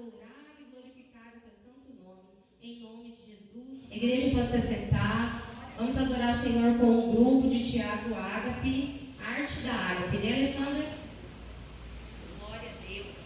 adorar e glorificar o teu santo nome, em nome de Jesus. A igreja pode se assentar. Vamos adorar o Senhor com um grupo de teatro Ágape, Arte da Ágape, né, Alessandra? Glória a Deus.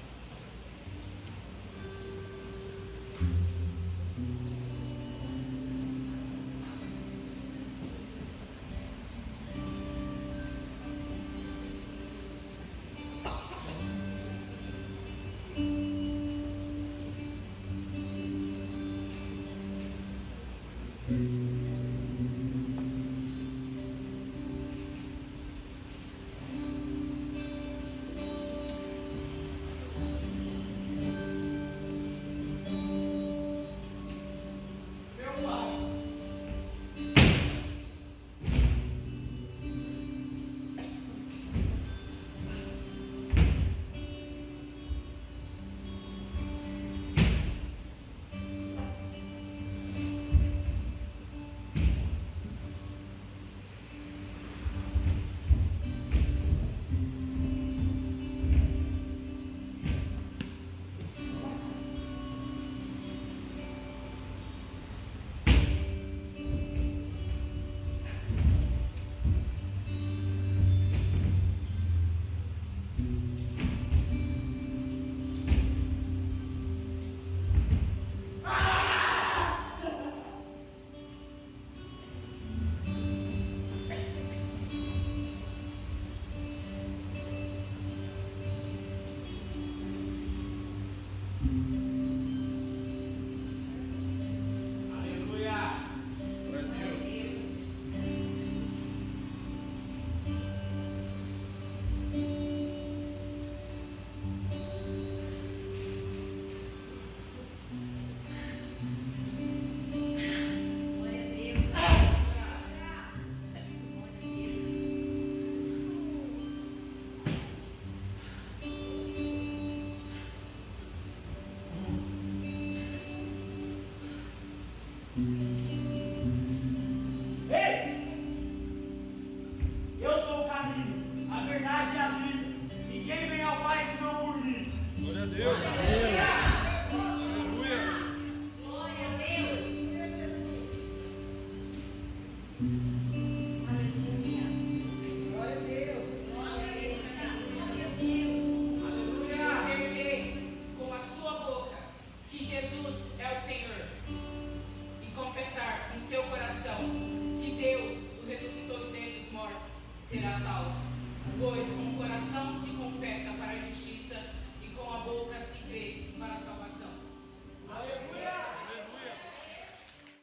Mm-hmm.